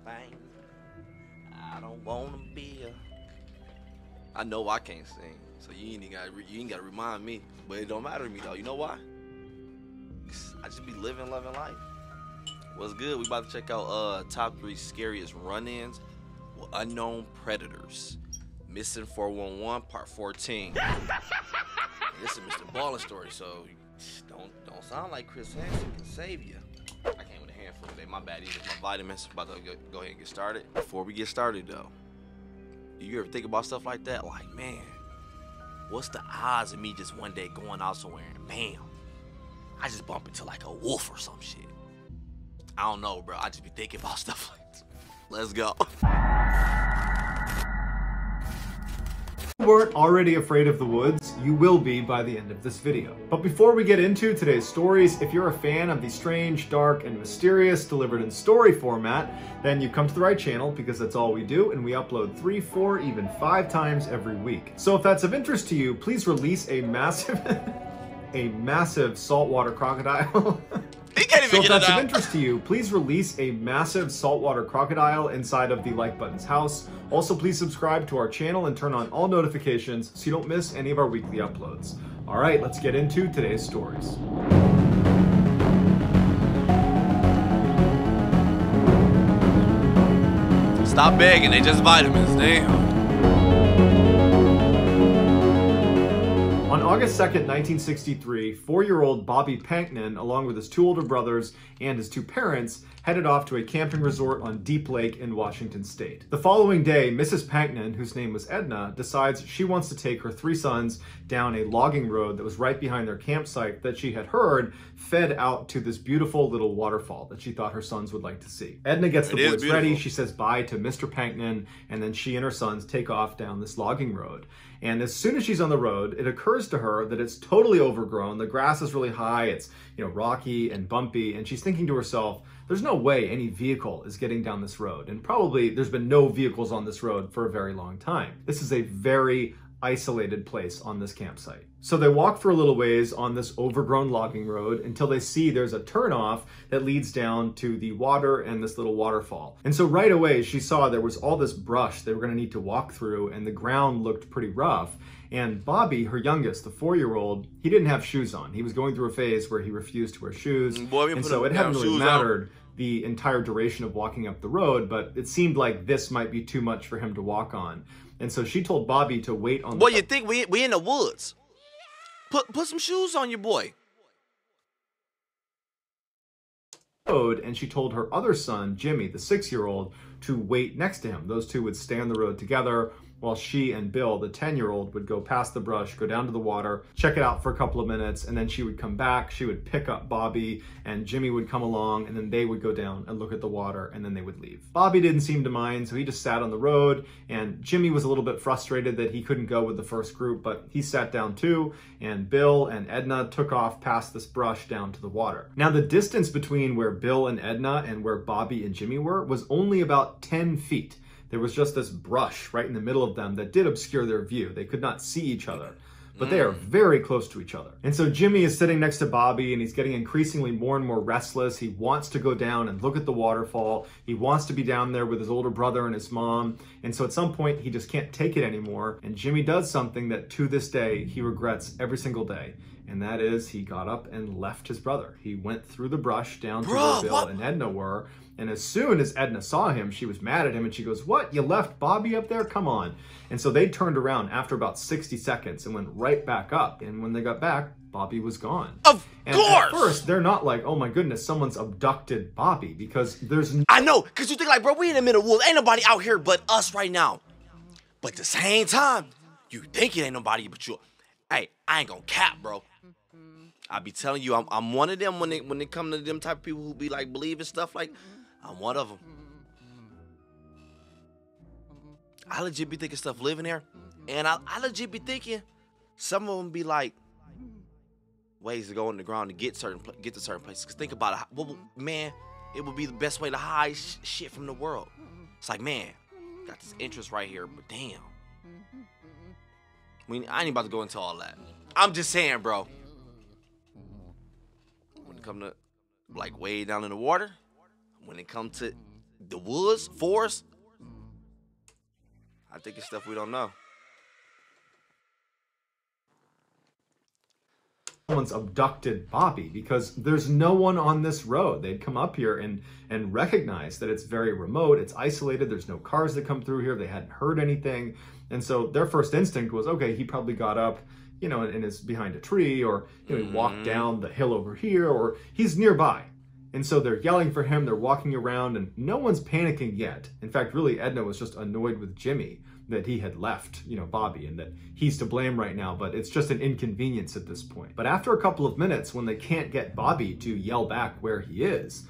thing. I don't wanna be a. I know I can't sing, so you ain't gotta remind me. But it don't matter to me though. You know why? I just be living, loving life. What's good? We about to check out top 3 scariest run-ins with unknown predators. Missing 411 part 14. This is MrBallen story, so don't sound like Chris Hansen can save you. I came with a handful today. My bad. These are my vitamins. About to go ahead and get started. Before we get started though, do you ever think about stuff like that? Like, man, what's the odds of me just one day going out somewhere and bam, I just bump into like a wolf or some shit? I don't know, bro. I just be thinking about stuff like this. Let's go. If you weren't already afraid of the woods, you will be by the end of this video. But before we get into today's stories, if you're a fan of the strange, dark, and mysterious delivered in story format, then you've come to the right channel because that's all we do, and we upload 3, 4, even 5 times every week. So if that's of interest to you, please release a massive saltwater crocodile. So if that's of interest to you, please release a massive saltwater crocodile inside of the like button's house. Also, please subscribe to our channel and turn on all notifications so you don't miss any of our weekly uploads. All right, let's get into today's stories. Stop begging, they just vitamins, damn. On August 2nd, 1963, 4-year-old Bobby Panknin, along with his 2 older brothers and his 2 parents, headed off to a camping resort on Deep Lake in Washington State. The following day, Mrs. Panknin, whose name was Edna, decides she wants to take her 3 sons down a logging road that was right behind their campsite that she had heard fed out to this beautiful little waterfall that she thought her sons would like to see. Edna gets the boys ready, she says bye to Mr. Panknin, and then she and her sons take off down this logging road. And as soon as she's on the road, it occurs to her that it's totally overgrown. The grass is really high, it's rocky and bumpy, and she's thinking to herself, there's no way any vehicle is getting down this road. And probably there's been no vehicles on this road for a very long time. This is a very isolated place on this campsite. So they walk for a little ways on this overgrown logging road until they see there's a turnoff that leads down to the water and this little waterfall. And so right away she saw there was all this brush they were going to need to walk through, and the ground looked pretty rough. And Bobby, her youngest, the 4-year-old, he didn't have shoes on. He was going through a phase where he refused to wear shoes. And so it hadn't really mattered the entire duration of walking up the road, but it seemed like this might be too much for him to walk on. And so she told Bobby to wait on the... Boy, you think we in the woods? Put some shoes on your boy. Road, and she told her other son, Jimmy, the 6-year-old, to wait next to him. Those two would stay on the road together while she and Bill, the 10-year-old, would go past the brush, go down to the water, check it out for a couple of minutes, and then she would come back, she would pick up Bobby, and Jimmy would come along, and then they would go down and look at the water, and then they would leave. Bobby didn't seem to mind, so he just sat on the road, and Jimmy was a little bit frustrated that he couldn't go with the first group, but he sat down too, and Bill and Edna took off past this brush down to the water. Now, the distance between where Bill and Edna and where Bobby and Jimmy were was only about 10 feet. There was just this brush right in the middle of them that did obscure their view. They could not see each other, but they are very close to each other. And so Jimmy is sitting next to Bobby, and he's getting increasingly more and more restless. He wants to go down and look at the waterfall. He wants to be down there with his older brother and his mom. And so at some point, he just can't take it anymore. And Jimmy does something that to this day, he regrets every single day. And that is, he got up and left his brother. He went through the brush down to where Bill and Edna were. And as soon as Edna saw him, she was mad at him, and she goes, "What? You left Bobby up there? Come on." And so they turned around after about 60 seconds and went right back up. And when they got back, Bobby was gone. Of course! At first, they're not like, oh my goodness, someone's abducted Bobby, because there's no... I know, because you think like, bro, we in the middle of the woods. Ain't nobody out here but us right now. But at the same time, you think it ain't nobody but you. Hey, I ain't gonna cap, bro. I be telling you, I'm one of them when it come to them type of people who be like believing stuff like, I'm one of them. I legit be thinking stuff living there, and I legit be thinking some of them be like ways to go in the ground to get to certain places. Cause think about it, man, it would be the best way to hide shit from the world. It's like, man, got this interest right here, but damn, I ain't about to go into all that. I'm just saying, bro. When it come to like way down in the water, when it come to The woods? Forest? I think it's stuff we don't know. Someone's abducted Bobby, because there's no one on this road. They'd come up here and recognize that it's very remote, it's isolated, there's no cars that come through here, they hadn't heard anything. And so their first instinct was, okay, he probably got up, you know, and is behind a tree, or, you know, he walked down the hill over here, or he's nearby. And so they're yelling for him, they're walking around, and no one's panicking yet. In fact, really, Edna was just annoyed with Jimmy that he had left, you know, Bobby, and that he's to blame right now, but it's just an inconvenience at this point. But after a couple of minutes, when they can't get Bobby to yell back where he is,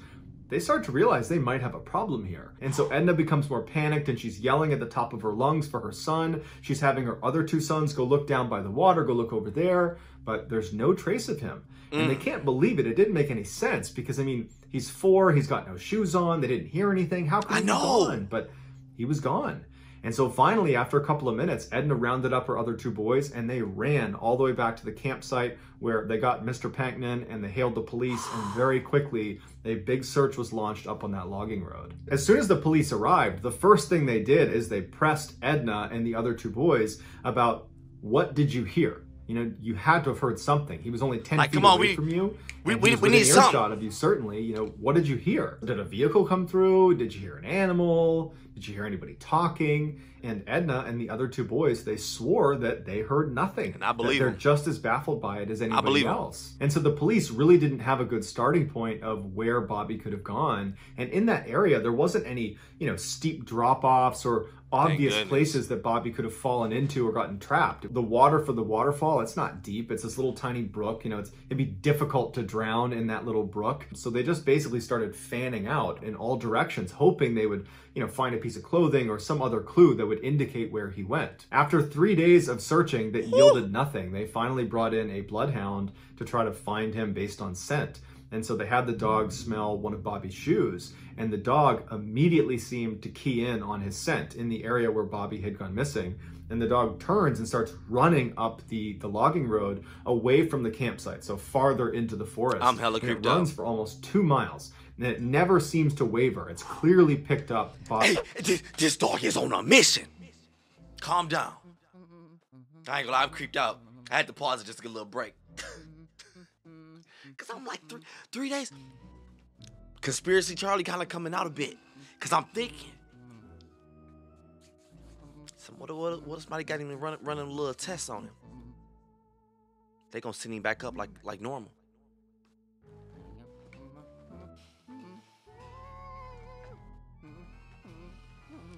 they start to realize they might have a problem here. And so Edna becomes more panicked, and she's yelling at the top of her lungs for her son. She's having her other two sons go look down by the water, go look over there, but there's no trace of him. And they can't believe it. It didn't make any sense, because, I mean, he's 4, he's got no shoes on, they didn't hear anything. How could he be gone? But he was gone. And so finally, after a couple of minutes, Edna rounded up her other 2 boys, and they ran all the way back to the campsite, where they got Mr. Panknin, and they hailed the police, and very quickly, a big search was launched up on that logging road. As soon as the police arrived, the first thing they did is they pressed Edna and the other 2 boys about, what did you hear? You know, you had to have heard something. He was only 10 feet away from you. We need something. Shot of you, certainly. You know, what did you hear? Did a vehicle come through? Did you hear an animal? Did you hear anybody talking? And Edna and the other 2 boys, they swore that they heard nothing. And I believe they're them. just as baffled by it as anybody else. And so the police really didn't have a good starting point of where Bobby could have gone. And in that area, there wasn't any, you know, steep drop-offs or obvious places that Bobby could have fallen into or gotten trapped. The water for the waterfall, it's not deep. It's this little tiny brook. You know, it'd be difficult to drown in that little brook. So they just basically started fanning out in all directions, hoping they would, you know, find a piece of clothing or some other clue that would indicate where he went. After 3 days of searching that yielded nothing, they finally brought in a bloodhound to try to find him based on scent. And so they had the dog smell one of Bobby's shoes, and the dog immediately seemed to key in on his scent in the area where Bobby had gone missing. And the dog turns and starts running up the logging road away from the campsite, so farther into the forest. I'm hella creeped out. It runs for almost 2 miles, and it never seems to waver. It's clearly picked up Bobby. Hey, this dog is on a mission. Calm down. I ain't gonna lie, I'm creeped out. I had to pause it just to get a little break. Cause I'm like 3 days. Conspiracy Charlie kind of coming out a bit. Cause I'm thinking, what if somebody got him running a little test on him? They gonna send him back up like normal.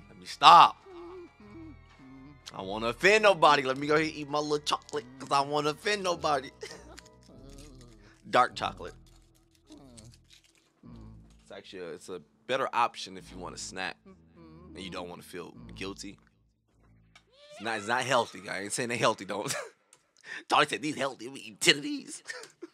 Let me stop. I don't want to offend nobody. Let me go ahead and eat my little chocolate, cause I don't want to offend nobody. Dark chocolate. It's actually it's a better option if you want a snack and you don't want to feel guilty. It's not healthy, guys. I ain't saying they healthy, don't. Charlie said these healthy. We eat 10 of these.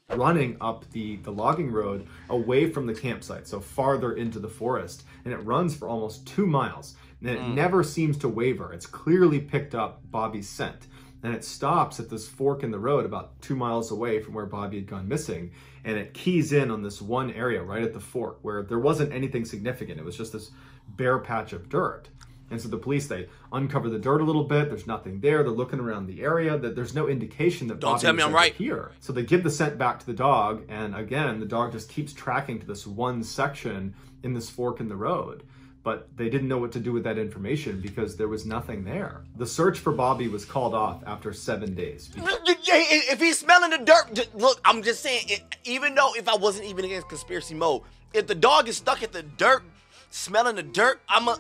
Running up the logging road away from the campsite, so farther into the forest, and it runs for almost 2 miles, and it never seems to waver. It's clearly picked up Bobby's scent, and it stops at this fork in the road about 2 miles away from where Bobby had gone missing, and it keys in on this one area right at the fork where there wasn't anything significant. It was just this bare patch of dirt. And so the police, they uncover the dirt a little bit. There's nothing there. They're looking around the area. That there's no indication that Bobby was here. So they give the scent back to the dog, and again, the dog just keeps tracking to this one section in this fork in the road. But they didn't know what to do with that information because there was nothing there. The search for Bobby was called off after 7 days. If he's smelling the dirt, look, I'm just saying, even though if I wasn't even against conspiracy mode, if the dog is stuck at the dirt, smelling the dirt, I'm a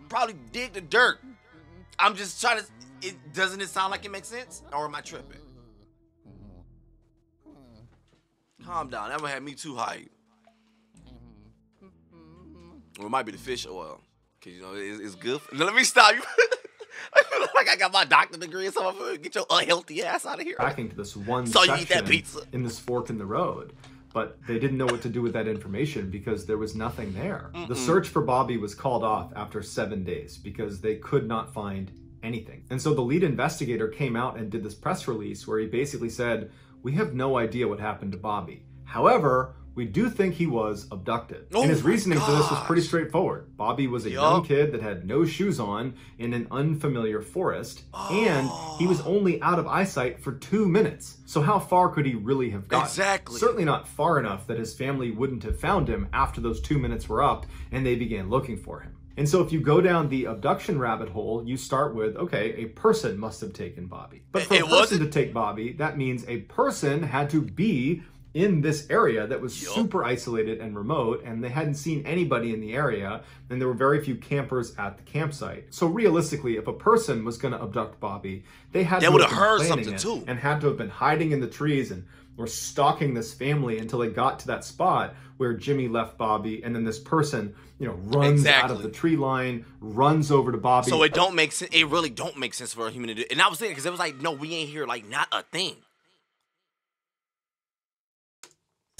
probably dig the dirt. I'm just trying to, doesn't it sound like it makes sense? Or am I tripping? Calm down, that one had me too high. Or it might be the fish oil. Cause you know, it's good. Let me stop you. I feel like I got my doctorate degree or something. Get your unhealthy ass out of here. Tracking to this one so section you eat that pizza in this fork in the road. But they didn't know what to do with that information because there was nothing there. The search for Bobby was called off after 7 days because they could not find anything. And so the lead investigator came out and did this press release where he basically said, we have no idea what happened to Bobby. However, we do think he was abducted. Oh and his reasoning for this was gosh. pretty straightforward. Bobby was a young kid that had no shoes on in an unfamiliar forest, and he was only out of eyesight for 2 minutes. So how far could he really have gotten? Exactly. Certainly not far enough that his family wouldn't have found him after those 2 minutes were up and they began looking for him. And so if you go down the abduction rabbit hole, you start with, okay, a person must have taken Bobby. But for a person to take Bobby, that means a person had to be in this area that was super isolated and remote, and they hadn't seen anybody in the area, and there were very few campers at the campsite. So realistically, if a person was going to abduct Bobby, they had to have heard been something planning too, and had to have been hiding in the trees and were stalking this family until they got to that spot where Jimmy left Bobby, and then this person, you know, runs out of the tree line, runs over to Bobby. So it don't make sense. It really don't make sense for a human to do. And I was thinking, because it was like, no, we ain't here, like, not a thing.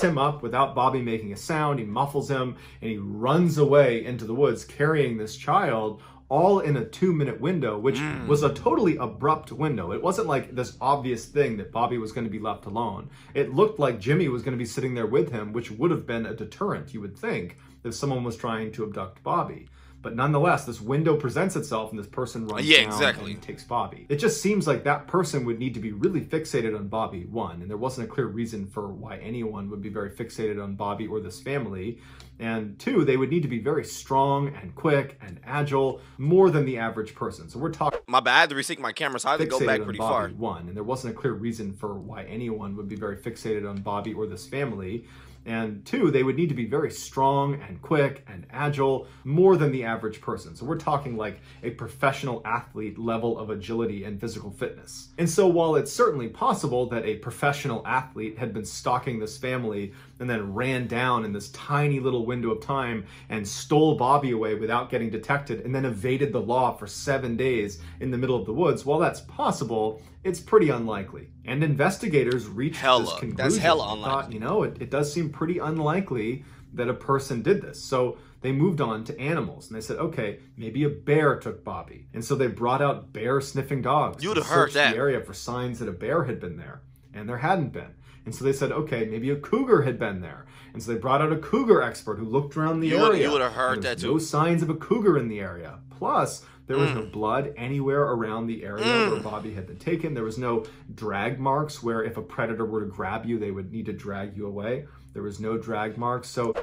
Him up without Bobby making a sound. He muffles him and he runs away into the woods carrying this child, all in a 2-minute window, which was a totally abrupt window. It wasn't like this obvious thing that Bobby was going to be left alone. It looked like Jimmy was going to be sitting there with him, which would have been a deterrent, you would think, if someone was trying to abduct Bobby. But nonetheless, this window presents itself and this person runs down and takes Bobby. It just seems like that person would need to be really fixated on Bobby, one, and there wasn't a clear reason for why anyone would be very fixated on Bobby or this family. And two, they would need to be very strong and quick and agile, more than the average person. So we're talking... My bad, I had to resync my camera, so I had to go back pretty far. One, and there wasn't a clear reason for why anyone would be very fixated on Bobby or this family. And two, they would need to be very strong and quick and agile, more than the average person. So we're talking like a professional athlete level of agility and physical fitness. And so while it's certainly possible that a professional athlete had been stalking this family and then ran down in this tiny little window of time and stole Bobby away without getting detected and then evaded the law for 7 days in the middle of the woods, while that's possible, it's pretty unlikely. And investigators reached this conclusion. That's hella unlikely. Thought, you know, it does seem pretty unlikely that a person did this. So they moved on to animals and they said, okay, maybe a bear took Bobby. And so they brought out bear sniffing dogs. You'd have heard that. The area for signs that a bear had been there, and there hadn't been. And so they said, okay, maybe a cougar had been there. And so they brought out a cougar expert who looked around the area. You would have heard that too. No signs of a cougar in the area. Plus, there was no blood anywhere around the area where Bobby had been taken. There was no drag marks where if a predator were to grab you, they would need to drag you away. There was no drag marks. So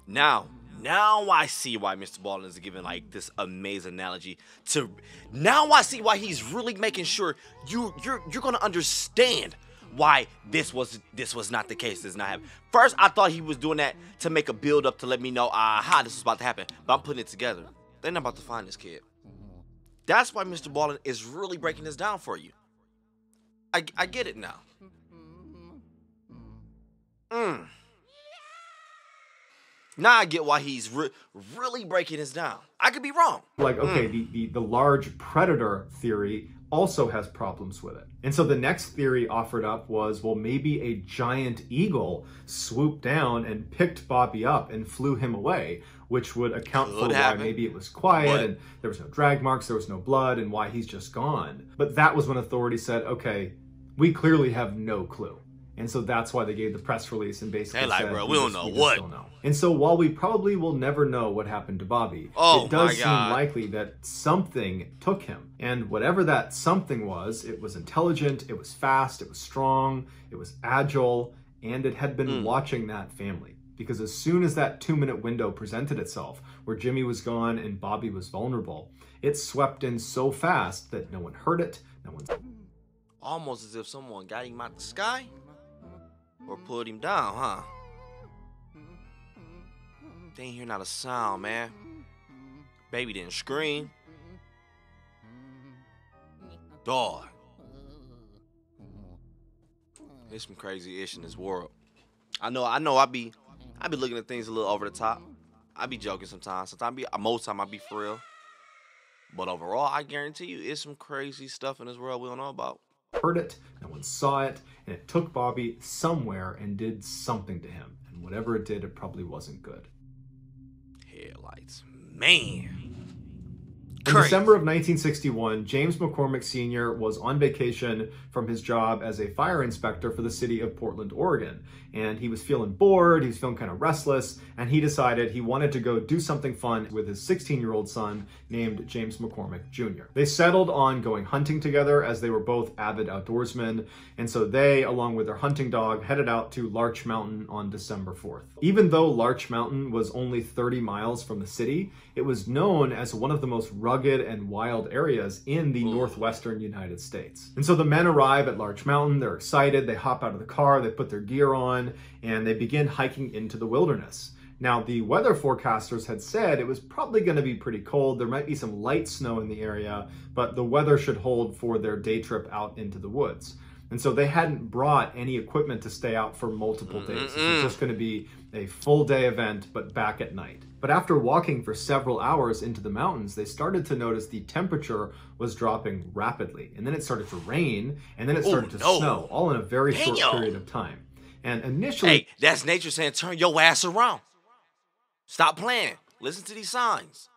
now I see why Mr. Ballen is giving like this amazing analogy to. Now I see why he's really making sure you're gonna understand why this was not the case. This is not happening. First, I thought he was doing that to make a build up to let me know, this was about to happen. But I'm putting it together. They're not about to find this kid. That's why Mr. Ballen is really breaking this down for you. I get it now. Now I get why he's really breaking this down. I could be wrong. Like, okay, the large predator theory also has problems with it. And so the next theory offered up was, well, maybe a giant eagle swooped down and picked Bobby up and flew him away, which would account for why maybe it was quiet and there was no drag marks, there was no blood, and why he's just gone. But that was when authorities said, okay, we clearly have no clue. And so that's why they gave the press release and basically said, bro, we don't know what. And so while we probably will never know what happened to Bobby, it does seem likely that something took him. And whatever that something was, it was intelligent, it was fast, it was strong, it was agile, and it had been watching that family. Because as soon as that 2-minute window presented itself, where Jimmy was gone and Bobby was vulnerable, it swept in so fast that no one heard it, no one... Almost as if someone got him out the sky or put him down, huh? They ain't hear not a sound, man. Baby didn't scream. Dog. There's some crazy ish in this world. I know I be looking at things a little over the top. I be joking sometimes. Most time I be for real. But overall, I guarantee you, it's some crazy stuff in this world we don't know about. Heard it, no one saw it, and it took Bobby somewhere and did something to him. And whatever it did, it probably wasn't good. Headlights. Man. In December of 1961, James McCormick Sr. was on vacation from his job as a fire inspector for the city of Portland, Oregon. And he was feeling bored, he was feeling kind of restless, and he decided he wanted to go do something fun with his 16-year-old son named James McCormick Jr. They settled on going hunting together as they were both avid outdoorsmen, and so they, along with their hunting dog, headed out to Larch Mountain on December 4th. Even though Larch Mountain was only 30 miles from the city, it was known as one of the most rugged and wild areas in the northwestern United States. And so the men arrive at Larch Mountain, they're excited, they hop out of the car, they put their gear on, and they begin hiking into the wilderness. Now, the weather forecasters had said it was probably going to be pretty cold. There might be some light snow in the area, but the weather should hold for their day trip out into the woods. And so they hadn't brought any equipment to stay out for multiple days. This was just going to be a full day event, but back at night. But after walking for several hours into the mountains, they started to notice the temperature was dropping rapidly. And then it started to rain, and then it started to snow, all in a very short period of time. And initially... Hey, that's nature saying, turn your ass around. Stop playing. Listen to these signs.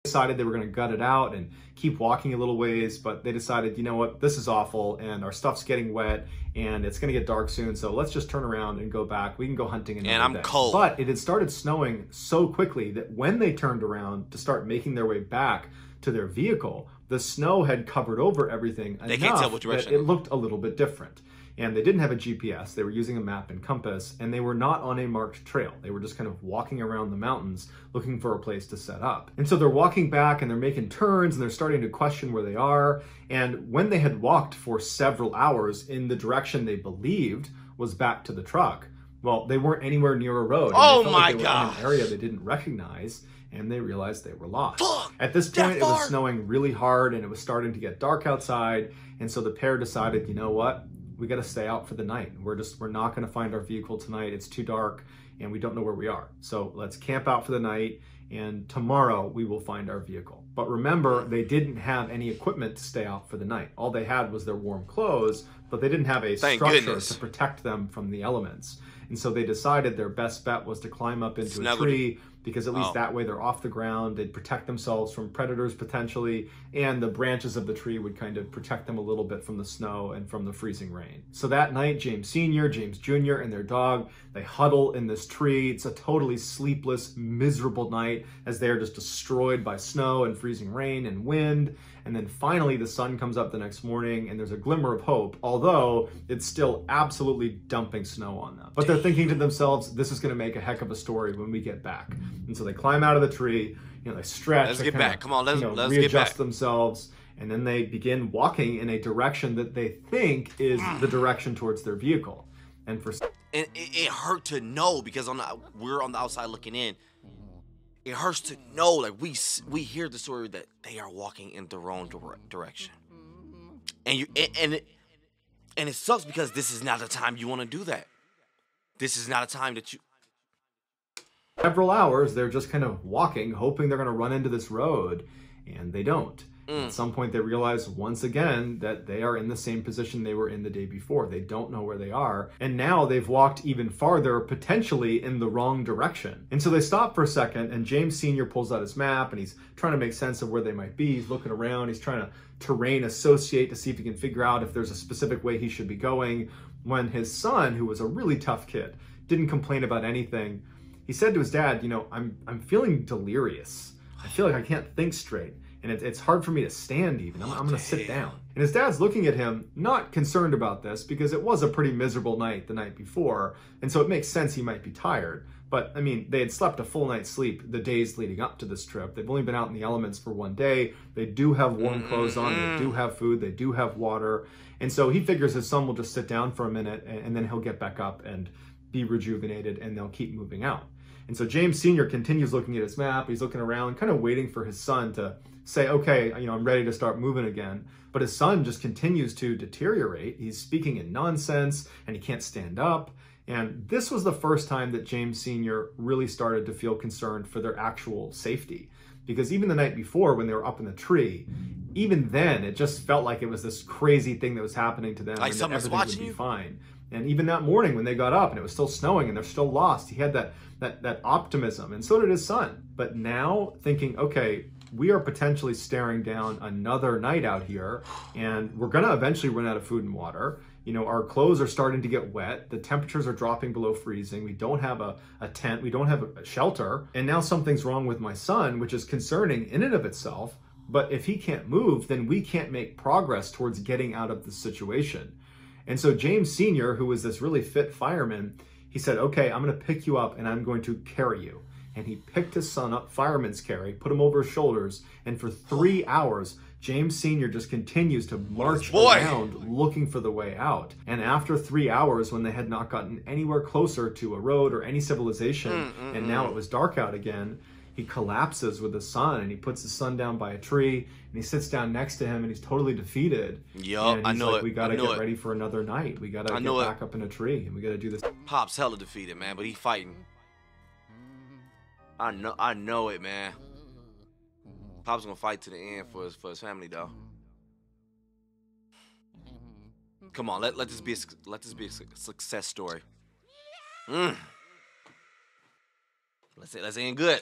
Decided they were going to gut it out and keep walking a little ways, but they decided, you know what, this is awful and our stuff's getting wet and it's going to get dark soon, so let's just turn around and go back. We can go hunting another day. And I'm cold. But it had started snowing so quickly that when they turned around to start making their way back to their vehicle, the snow had covered over everything enough that it looked a little bit different. And they didn't have a GPS, they were using a map and compass, and they were not on a marked trail. They were just kind of walking around the mountains looking for a place to set up. And so they're walking back and they're making turns and they're starting to question where they are. And when they had walked for several hours in the direction they believed was back to the truck, well, they weren't anywhere near a road. Oh my God! In an area they didn't recognize, and they realized they were lost. At this point, it was snowing really hard and it was starting to get dark outside. And so the pair decided, you know what? We got to stay out for the night. We're not going to find our vehicle tonight. It's too dark and we don't know where we are. So let's camp out for the night and tomorrow we will find our vehicle. But remember, they didn't have any equipment to stay out for the night. All they had was their warm clothes, but they didn't have a structure to protect them from the elements. And so they decided their best bet was to climb up into a tree, because at least that way they're off the ground, they'd protect themselves from predators potentially, and the branches of the tree would kind of protect them a little bit from the snow and from the freezing rain. So that night, James Sr., James Jr., and their dog, they huddle in this tree. It's a totally sleepless, miserable night as they're just destroyed by snow and freezing rain and wind. And then finally the sun comes up the next morning and there's a glimmer of hope, although it's still absolutely dumping snow on them. But they're thinking to themselves, this is going to make a heck of a story when we get back. And so they climb out of the tree, they stretch, let's get back. Come on, let's readjust get back. themselves, and then they begin walking in a direction that they think is the direction towards their vehicle. And it hurt to know, because we're on the outside looking in. It hurts to know, like we hear the story that they are walking in the wrong direction, and it sucks because this is not the time you want to do that. This is not a time that you. Several hours, they're just kind of walking, hoping they're going to run into this road, and they don't. At some point, they realize once again that they are in the same position they were in the day before. They don't know where they are, and now they've walked even farther, potentially in the wrong direction. And so they stop for a second, and James Sr. pulls out his map, and he's trying to make sense of where they might be. He's looking around, he's trying to terrain associate to see if he can figure out if there's a specific way he should be going, when his son, who was a really tough kid, didn't complain about anything. He said to his dad, I'm feeling delirious. I feel like I can't think straight. And it's hard for me to stand even. I'm going to sit down. And his dad's looking at him, not concerned about this, because it was a pretty miserable night the night before. And so it makes sense he might be tired. But, I mean, they had slept a full night's sleep the days leading up to this trip. They've only been out in the elements for one day. They do have warm clothes on. They do have food. They do have water. And so he figures his son will just sit down for a minute, and then he'll get back up and be rejuvenated, and they'll keep moving out. And so James Sr. continues looking at his map. He's looking around, kind of waiting for his son to say, okay, I'm ready to start moving again. But his son just continues to deteriorate. He's speaking in nonsense, and he can't stand up. And this was the first time that James Sr. really started to feel concerned for their actual safety. Because even the night before, when they were up in the tree, even then, it just felt like it was this crazy thing that was happening to them, like and someone's everything watching would be you? fine. And even that morning when they got up and it was still snowing and they're still lost, he had that optimism, and so did his son. But now thinking, okay, we are potentially staring down another night out here, and we're gonna eventually run out of food and water. You know, our clothes are starting to get wet. The temperatures are dropping below freezing. We don't have a tent. We don't have a shelter. And now something's wrong with my son, which is concerning in and of itself. But if he can't move, then we can't make progress towards getting out of the situation. And so James Sr., who was this really fit fireman, he said, okay, I'm going to pick you up and I'm going to carry you. And he picked his son up, fireman's carry, put him over his shoulders, and for 3 hours, James Sr. just continues to march around looking for the way out. And after 3 hours, when they had not gotten anywhere closer to a road or any civilization, and now it was dark out again, he collapses with his son, and he puts his son down by a tree, and he sits down next to him, and he's totally defeated. Yup, I know it. We gotta get ready for another night. We gotta get back up in a tree, and we gotta do this. Pop's hella defeated, man, but he fighting. I know it, man. Pop's gonna fight to the end for his family, though. Come on, let this be a success story. Let's end good.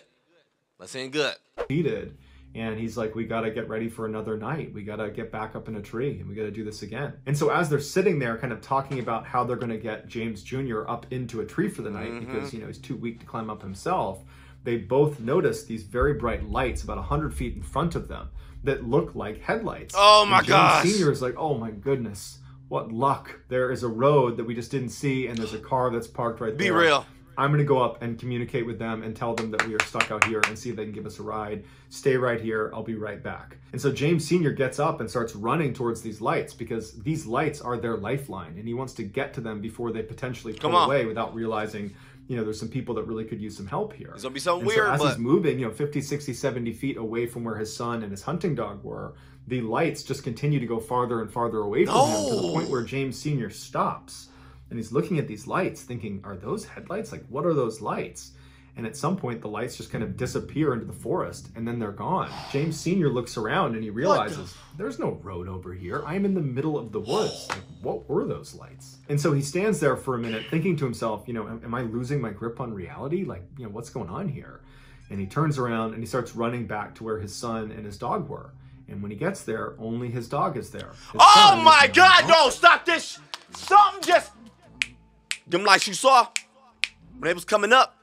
Let's end good. Defeated, and he's like, we gotta get ready for another night. We gotta get back up in a tree, and we gotta do this again. And so as they're sitting there, kind of talking about how they're gonna get James Jr. up into a tree for the night because he's too weak to climb up himself, they both notice these very bright lights about 100 feet in front of them that look like headlights. Oh my gosh! James Sr. is like, oh my goodness, what luck. There is a road that we just didn't see, and there's a car that's parked right there. Be real. I'm going to go up and communicate with them and tell them that we are stuck out here and see if they can give us a ride. Stay right here. I'll be right back. And so James Sr. gets up and starts running towards these lights because these lights are their lifeline, and he wants to get to them before they potentially pull away without realizing, there's some people that really could use some help here. It's going to be something weird, so as he's moving, 50, 60, 70 feet away from where his son and his hunting dog were, the lights just continue to go farther and farther away from him to the point where James Sr. stops. And he's looking at these lights thinking, are those headlights? Like, what are those lights? And at some point, the lights just kind of disappear into the forest, and then they're gone. James Sr. looks around, and he realizes, there's no road over here. I'm in the middle of the woods. Like, what were those lights? And so he stands there for a minute thinking to himself, am I losing my grip on reality? Like, what's going on here? And he turns around, and he starts running back to where his son and his dog were. And when he gets there, only his dog is there. Oh my God, no, stop this. Something just... Them lights you saw, when they was coming up,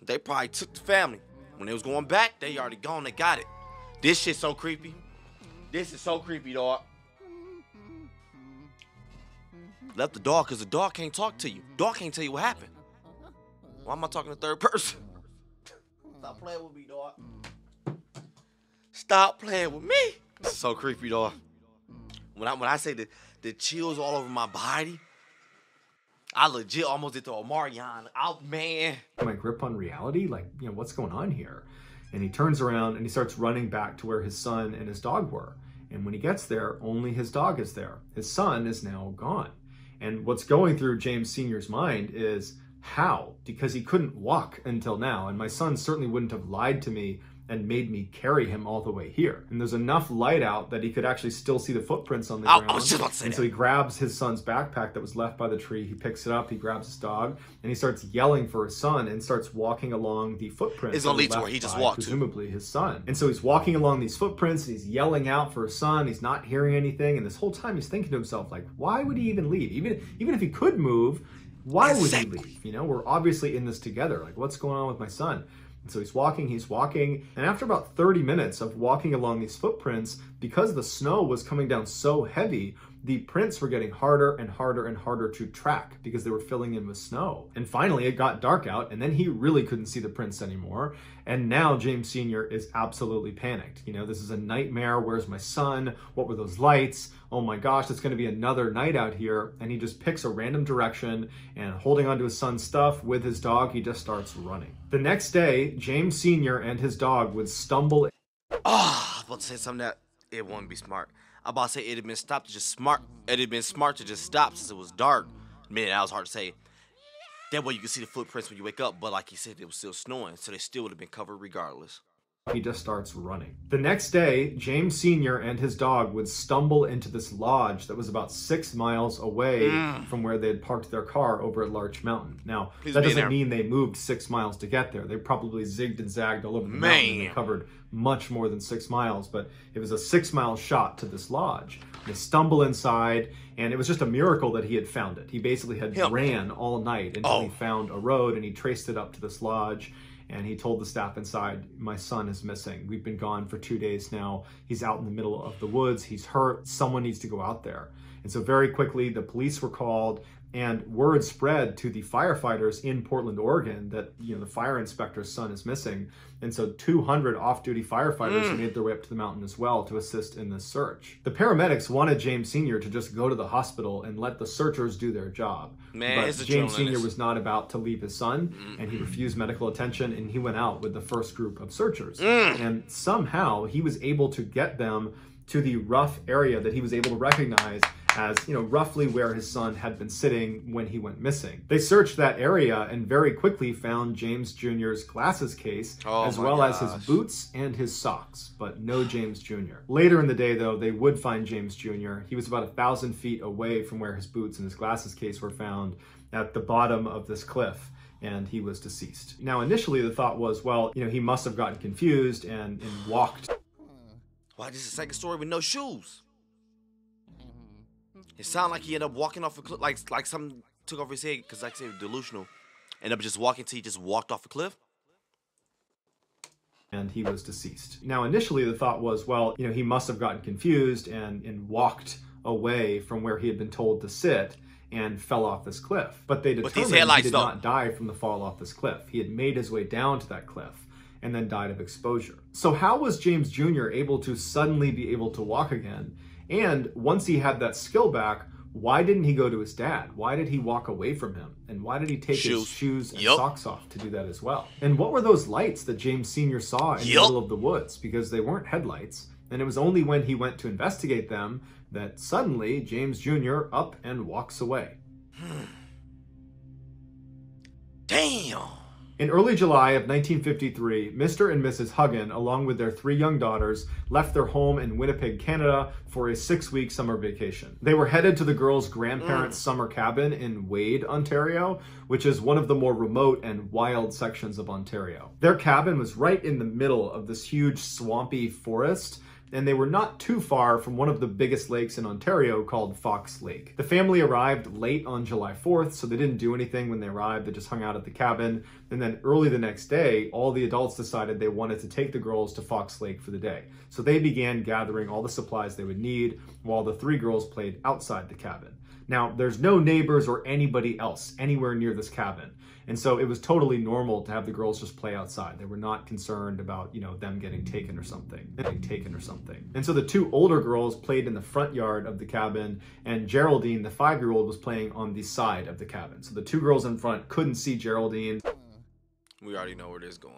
they probably took the family. When they was going back, they already gone, they got it. This shit's so creepy. This is so creepy, dog. Left the dog, because the dog can't talk to you. Dog can't tell you what happened. Why am I talking to third person? Stop playing with me, dog. Stop playing with me. This is so creepy, dog. When I say the chills all over my body, I legit almost did throw a Marion out, man. My grip on reality? Like, what's going on here? And he turns around and he starts running back to where his son and his dog were. And when he gets there, only his dog is there. His son is now gone. And what's going through James Sr.'s mind is, how? Because he couldn't walk until now. And my son certainly wouldn't have lied to me and made me carry him all the way here. And there's enough light out that he could actually still see the footprints on the ground. I was just about to say that. So he grabs his son's backpack that was left by the tree, he picks it up, he grabs his dog, and he starts yelling for his son and starts walking along the footprints. It's gonna lead to where he just walked to. Presumably his son. And so he's walking along these footprints, and he's yelling out for his son, he's not hearing anything, and this whole time he's thinking to himself, like, why would he even leave? Even if he could move, why would he leave? We're obviously in this together. Like, what's going on with my son? And so he's walking, and after about 30 minutes of walking along these footprints, because the snow was coming down so heavy, the prints were getting harder and harder and harder to track because they were filling in with snow. And finally, it got dark out, and then he really couldn't see the prints anymore. And now James Sr. is absolutely panicked. This is a nightmare. Where's my son? What were those lights? Oh my gosh, it's going to be another night out here. And he just picks a random direction, and holding onto his son's stuff with his dog, he just starts running. The next day, James Sr. and his dog would stumble. I was about to say something that it wouldn't be smart. I'm about to say it'd have been stopped to just smart. It'd have been smart to just stop since it was dark. Man, that was hard to say. That way you can see the footprints when you wake up, but like he said, it was still snowing, so they still would have been covered regardless. he just starts running. The next day, James Sr. and his dog would stumble into this lodge that was about 6 miles away from where they had parked their car over at Larch Mountain. Now, that doesn't mean they moved 6 miles to get there. They probably zigged and zagged all over the mountain, and they covered much more than 6 miles, but it was a 6-mile shot to this lodge. They stumble inside, and it was just a miracle that he had found it. He basically had ran all night until he found a road, and he traced it up to this lodge. And he told the staff inside, my son is missing. We've been gone for 2 days now. He's out in the middle of the woods. He's hurt. Someone needs to go out there. And so very quickly, the police were called, and word spread to the firefighters in Portland, Oregon that, the fire inspector's son is missing. And so 200 off-duty firefighters made their way up to the mountain as well to assist in this search. The paramedics wanted James Sr. to just go to the hospital and let the searchers do their job. But James Sr. was not about to leave his son, and he refused medical attention, and he went out with the first group of searchers. And somehow he was able to get them to the rough area that he was able to recognize as, roughly where his son had been sitting when he went missing. They searched that area and very quickly found James Jr.'s glasses case, as well as his boots and his socks, but no James Jr. Later in the day, though, they would find James Jr. He was about 1,000 feet away from where his boots and his glasses case were found, at the bottom of this cliff, and he was deceased. Now, initially the thought was, well, he must have gotten confused and walked. Why this is the second story with no shoes? It sounded like he ended up walking off a cliff, like something took off his head, because like I said, delusional. Ended up just walking till he just walked off a cliff. And he was deceased. Now, initially the thought was, well, he must have gotten confused and walked away from where he had been told to sit and fell off this cliff. But they determined he did not die from the fall off this cliff. He had made his way down to that cliff and then died of exposure. So how was James Jr. able to suddenly be able to walk again? And once he had that skill back, why didn't he go to his dad? Why did he walk away from him? And why did he take his shoes and socks off to do that as well? And what were those lights that James Sr. saw in the middle of the woods? Because they weren't headlights. And it was only when he went to investigate them that suddenly James Jr. up and walks away. Damn. In early July of 1953, Mr. and Mrs. Huggin, along with their 3 young daughters, left their home in Winnipeg, Canada for a 6-week summer vacation. They were headed to the girls' grandparents' summer cabin in Wade, Ontario, which is one of the more remote and wild sections of Ontario. Their cabin was right in the middle of this huge swampy forest, and they were not too far from one of the biggest lakes in Ontario called Fox Lake. The family arrived late on July 4th, so they didn't do anything when they arrived. They just hung out at the cabin. And then early the next day, all the adults decided they wanted to take the girls to Fox Lake for the day. So they began gathering all the supplies they would need while the 3 girls played outside the cabin. Now, there's no neighbors or anybody else anywhere near this cabin. And so it was totally normal to have the girls just play outside. They were not concerned about, them getting taken or something. And so the 2 older girls played in the front yard of the cabin, and Geraldine, the 5-year-old, was playing on the side of the cabin. So the 2 girls in front couldn't see Geraldine. We already know where this is going.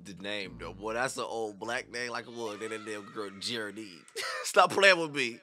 the name, though. Boy, that's an old black name like a wood. That damn girl, Geraldine. Stop playing with me.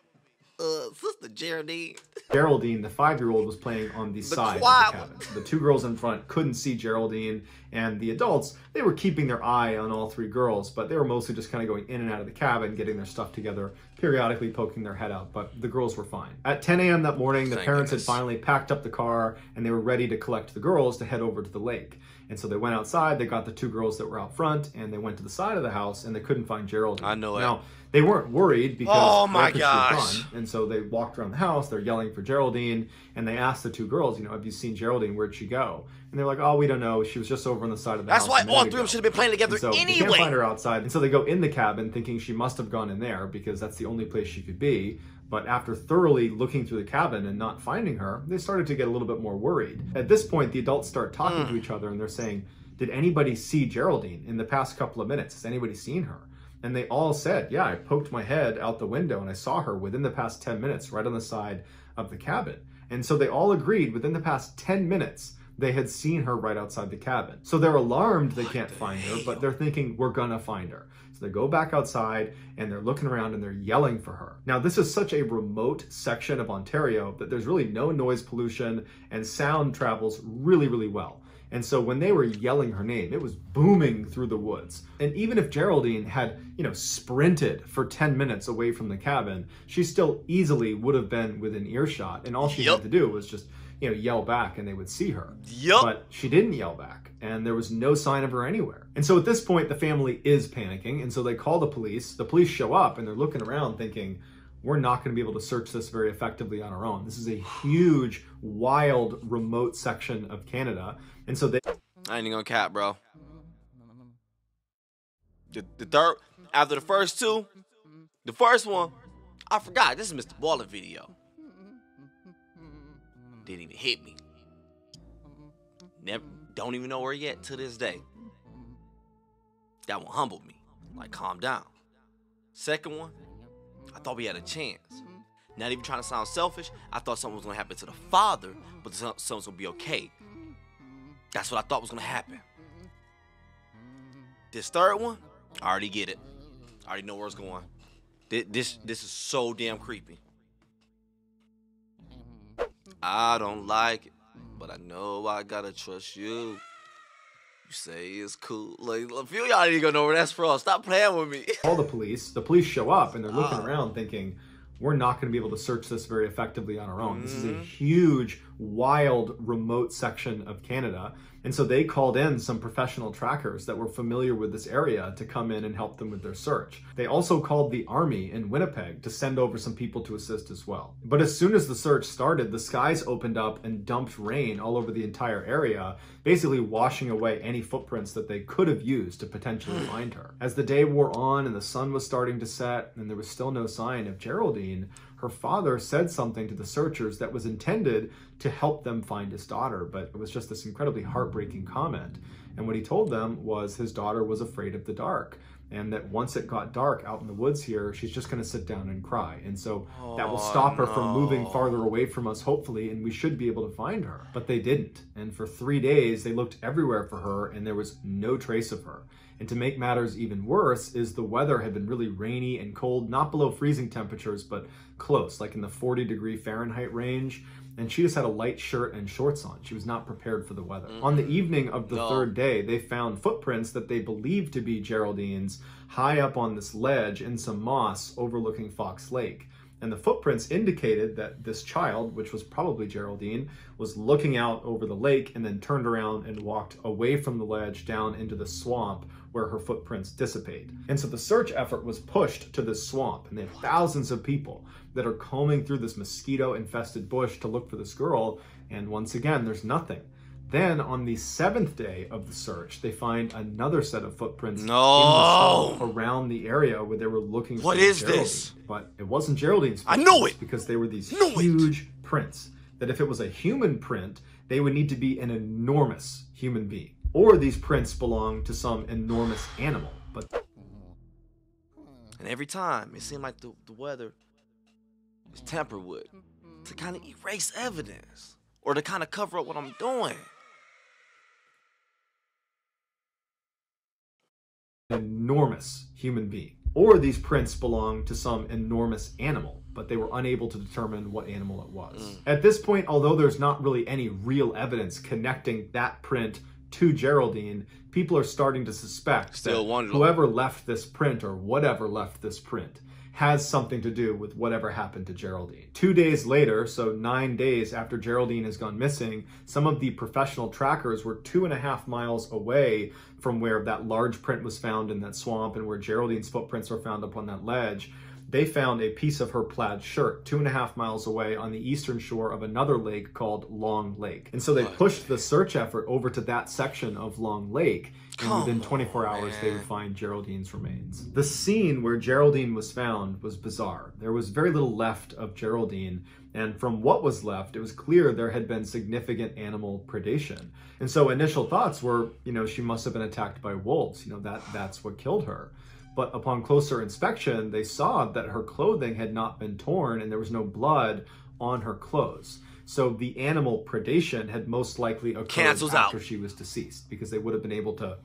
Sister Geraldine. Geraldine, the 5-year-old, was playing on the side of the cabin. So the 2 girls in front couldn't see Geraldine, and the adults, they were keeping their eye on all 3 girls, but they were mostly just kind of going in and out of the cabin, getting their stuff together, periodically poking their head out, but the girls were fine. At 10 a.m. that morning, the parents had finally packed up the car, and they were ready to collect the girls to head over to the lake. And so they went outside, they got the 2 girls that were out front, and they went to the side of the house, and they couldn't find Geraldine. I know it. Now, they weren't worried because my gosh. Gone, and so they walked around the house, they're yelling for Geraldine, and they asked the 2 girls, have you seen Geraldine? Where'd she go? And they're like, oh, we don't know. She was just over on the side of the house. That's why all 3 of them should have been playing together anyway. They can't find her outside. And so they go in the cabin thinking she must have gone in there because that's the only place she could be. But after thoroughly looking through the cabin and not finding her, they started to get a little bit more worried. At this point, the adults start talking to each other, and they're saying, did anybody see Geraldine in the past couple of minutes? Has anybody seen her? And they all said, yeah, I poked my head out the window and I saw her within the past 10 minutes right on the side of the cabin. And so they all agreed within the past 10 minutes they had seen her right outside the cabin. So they're alarmed they can't find her, but they're thinking, we're gonna find her. So they go back outside and they're looking around and they're yelling for her. Now, this is such a remote section of Ontario that there's really no noise pollution and sound travels really, really well. And so when they were yelling her name, it was booming through the woods. And even if Geraldine had, sprinted for 10 minutes away from the cabin, she still easily would have been within earshot. And all she had to do was just, yell back and they would see her. But she didn't yell back and there was no sign of her anywhere. And so at this point, the family is panicking. And so they call the police. The police show up and they're looking around thinking, we're not going to be able to search this very effectively on our own. This is a huge, wild, remote section of Canada. And so they... I ain't even gonna cap, bro. The third, after the first two, the first one, I forgot, this is MrBallen video. Didn't even hit me. Never, don't even know where yet to this day. That one humbled me. Like, calm down. Second one, I thought we had a chance. Not even trying to sound selfish, I thought something was gonna happen to the father, but something's gonna be okay. That's what I thought was gonna happen. This third one, I already get it. I already know where it's going. This is so damn creepy. I don't like it, but I know I gotta trust you. You say it's cool. Like, a few of y'all ain't gonna know where that's from. Stop playing with me. Call the police show up and they're looking around thinking, we're not going to be able to search this very effectively on our own. This is a huge, wild, remote section of Canada. And so they called in some professional trackers that were familiar with this area to come in and help them with their search. They also called the army in Winnipeg to send over some people to assist as well. But as soon as the search started, the skies opened up and dumped rain all over the entire area, basically washing away any footprints that they could have used to potentially find her. As the day wore on and the sun was starting to set and there was still no sign of Geraldine, her father said something to the searchers that was intended to help them find his daughter, but it was just this incredibly heartbreaking comment. And what he told them was his daughter was afraid of the dark, and that once it got dark out in the woods here, she's just going to sit down and cry. And so that will stop her from moving farther away from us, hopefully, and we should be able to find her. But they didn't. And for 3 days, they looked everywhere for her, and there was no trace of her. And to make matters even worse is the weather had been really rainy and cold, not below freezing temperatures, but close, like in the 40-degree Fahrenheit range. And she just had a light shirt and shorts on. She was not prepared for the weather. On the evening of the third day, they found footprints that they believed to be Geraldine's high up on this ledge in some moss overlooking Fox Lake. And the footprints indicated that this child, which was probably Geraldine, was looking out over the lake and then turned around and walked away from the ledge down into the swamp where her footprints dissipate. And so the search effort was pushed to this swamp, and they have thousands of people that are combing through this mosquito-infested bush to look for this girl, and once again, there's nothing. Then on the 7th day of the search, they find another set of footprints in the swamp around the area where they were looking for Geraldine. This? But it wasn't Geraldine's footprints. I knew it! Because they were these huge prints. That if it was a human print, they would need to be an enormous human being. Or these prints belong to some enormous animal. But and every time, it seemed like the weather is tampered with to kind of erase evidence or to kind of cover up what I'm doing. An enormous human being. Or these prints belong to some enormous animal, but they were unable to determine what animal it was. At this point, although there's not really any real evidence connecting that print to Geraldine, people are starting to suspect that whoever left this print or whatever left this print has something to do with whatever happened to Geraldine. 2 days later, so 9 days after Geraldine has gone missing, some of the professional trackers were 2.5 miles away from where that large print was found in that swamp and where Geraldine's footprints were found up on that ledge. They found a piece of her plaid shirt 2.5 miles away on the eastern shore of another lake called Long Lake. And so they pushed the search effort over to that section of Long Lake, and within 24 hours they would find Geraldine's remains. The scene where Geraldine was found was bizarre. There was very little left of Geraldine, and from what was left, it was clear there had been significant animal predation. And so initial thoughts were, she must have been attacked by wolves. That's what killed her. But upon closer inspection, they saw that her clothing had not been torn and there was no blood on her clothes. So the animal predation had most likely occurred after she was deceased, because they would have been able to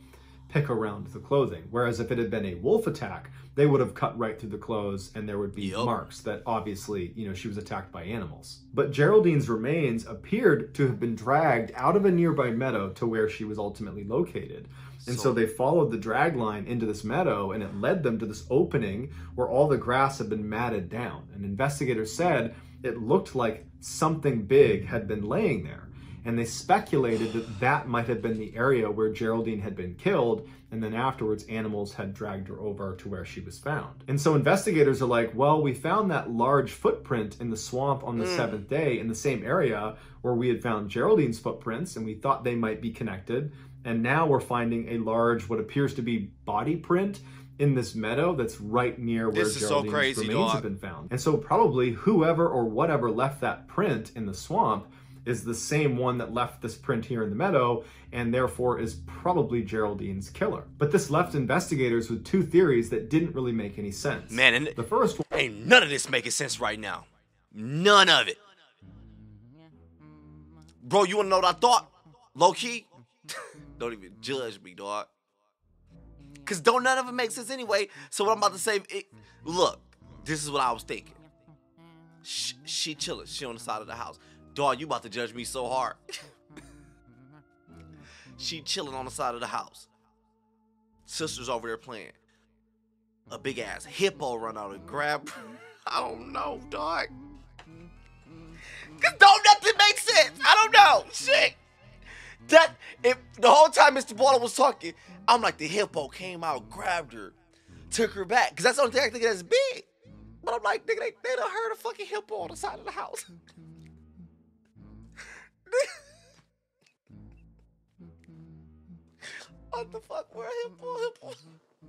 pick around the clothing. Whereas if it had been a wolf attack, they would have cut right through the clothes and there would be marks that obviously, you know, she was attacked by animals. But Geraldine's remains appeared to have been dragged out of a nearby meadow to where she was ultimately located. And so they followed the drag line into this meadow, and it led them to this opening where all the grass had been matted down. And investigators said it looked like something big had been laying there. And they speculated that that might have been the area where Geraldine had been killed, and then afterwards animals had dragged her over to where she was found. And so investigators are like, well, we found that large footprint in the swamp on the 7th day in the same area where we had found Geraldine's footprints, and we thought they might be connected. And now we're finding a large, what appears to be body print in this meadow that's right near where Geraldine's remains have been found. And so probably whoever or whatever left that print in the swamp is the same one that left this print here in the meadow, and therefore is probably Geraldine's killer. But this left investigators with two theories that didn't really make any sense. Man, and the first one, ain't none of this making sense right now. None of it. Bro, you wanna know what I thought? Low key? Don't even judge me, dog. Cause don't none of it make sense anyway. So what I'm about to say, look, this is what I was thinking. She chilling, she on the side of the house. Dog, you about to judge me so hard. She chilling on the side of the house. Sister's over there playing. A big ass hippo run out and grab her. I don't know, dog. Cause don't nothing make sense. I don't know. Shit. The whole time MrBallen was talking, I'm like, the hippo came out, grabbed her, took her back. Cause that's the only thing I think that's big. But I'm like, nigga, they done heard a fucking hippo on the side of the house. What the fuck? Where hippo?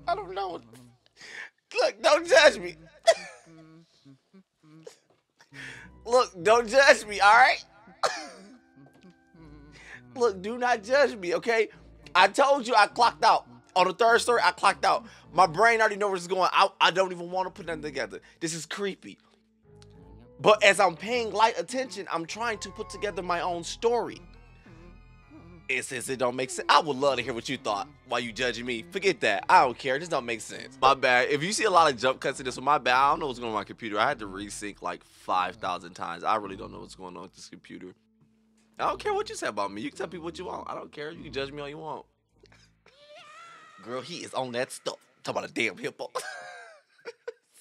I don't know. Look, don't judge me. Look, don't judge me, all right? Look, do not judge me, okay? I told you I clocked out. On the third story, I clocked out. My brain already knows where it's going. I don't even want to put them together. This is creepy. But as I'm paying light attention, I'm trying to put together my own story. It don't make sense. I would love to hear what you thought while you judging me. Forget that. I don't care. This don't make sense. My bad. If you see a lot of jump cuts in this one, my bad. I don't know what's going on with my computer. I had to resync like 5,000 times. I really don't know what's going on with this computer. I don't care what you say about me. You can tell people what you want. I don't care. You can judge me all you want. Girl, he is on that stuff. Talk about a damn hippo.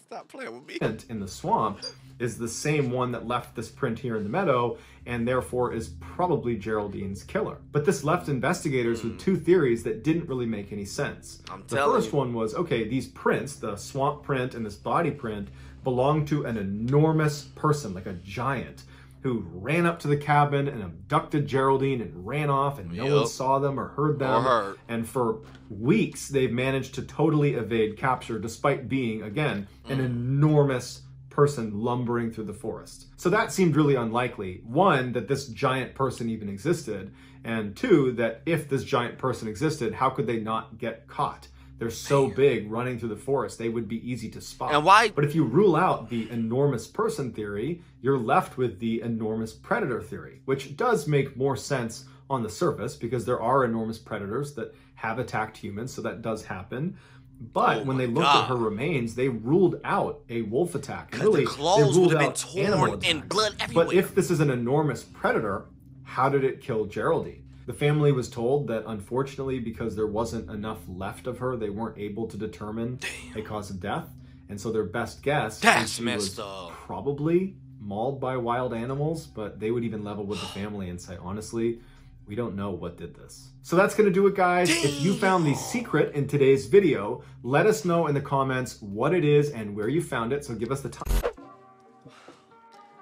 Stop playing with me. In the swamp is the same one that left this print here in the meadow, and therefore is probably Geraldine's killer. But this left investigators with two theories that didn't really make any sense. The first one was, okay, these prints, the swamp print and this body print, belong to an enormous person, like a giant, who ran up to the cabin and abducted Geraldine and ran off, and no one saw them or heard them. And for weeks, they've managed to totally evade capture, despite being, again, an enormous person lumbering through the forest. So that seemed really unlikely. One, that this giant person even existed, and two, that if this giant person existed, how could they not get caught? They're so big, running through the forest, they would be easy to spot. And why? But if you rule out the enormous person theory, you're left with the enormous predator theory, which does make more sense on the surface because there are enormous predators that have attacked humans, so that does happen. But when they looked at her remains, they ruled out a wolf attack. Really, the clothes would have been torn and blood everywhere. But if this is an enormous predator, how did it kill Geraldine? The family was told that, unfortunately, because there wasn't enough left of her, they weren't able to determine a cause of death. And so their best guess is she was probably mauled by wild animals, but they would even level with the family and say, honestly, we don't know what did this. So that's going to do it, guys. If you found the secret in today's video, let us know in the comments what it is and where you found it. So give us the time.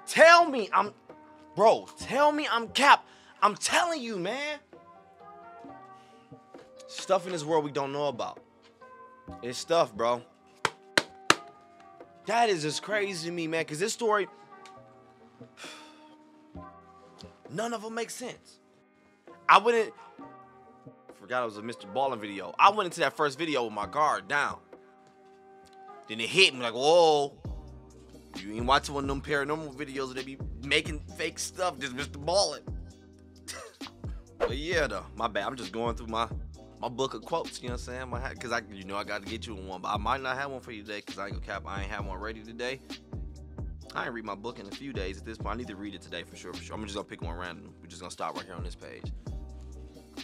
Tell me I'm Cap. I'm telling you, man. Stuff in this world we don't know about. It's stuff, bro. That is just crazy to me, man, because this story, none of them make sense. I forgot it was a MrBallen video. I went into that first video with my guard down. Then it hit me like, whoa. You ain't watching one of them paranormal videos where they be making fake stuff, just MrBallen. But yeah, though, my bad. I'm just going through my my book of quotes. You know what I'm saying? Because I got to get you one, but I might not have one for you today because I ain't gonna cap. I ain't have one ready today. I ain't read my book in a few days at this point. I need to read it today for sure. I'm just gonna pick one random. We're just gonna stop right here on this page.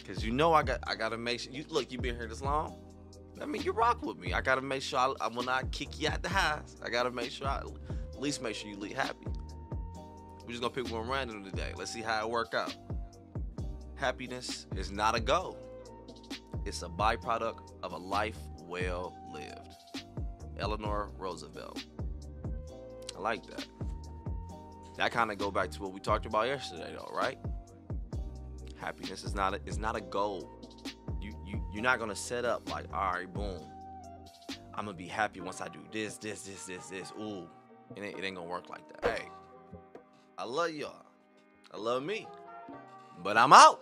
Cause I gotta make sure you been here this long. I mean, you rock with me. I gotta make sure when I kick you out the house, I gotta make sure at least make sure you leave happy. We're just gonna pick one random today. Let's see how it work out. Happiness is not a goal. It's a byproduct of a life well lived. Eleanor Roosevelt. I like that. That kind of go back to what we talked about yesterday, though, right? Happiness is not a goal. You're not gonna set up like, all right, boom, I'm gonna be happy once I do this. Ooh, it ain't gonna work like that. Hey, I love y'all. I love me, but I'm out.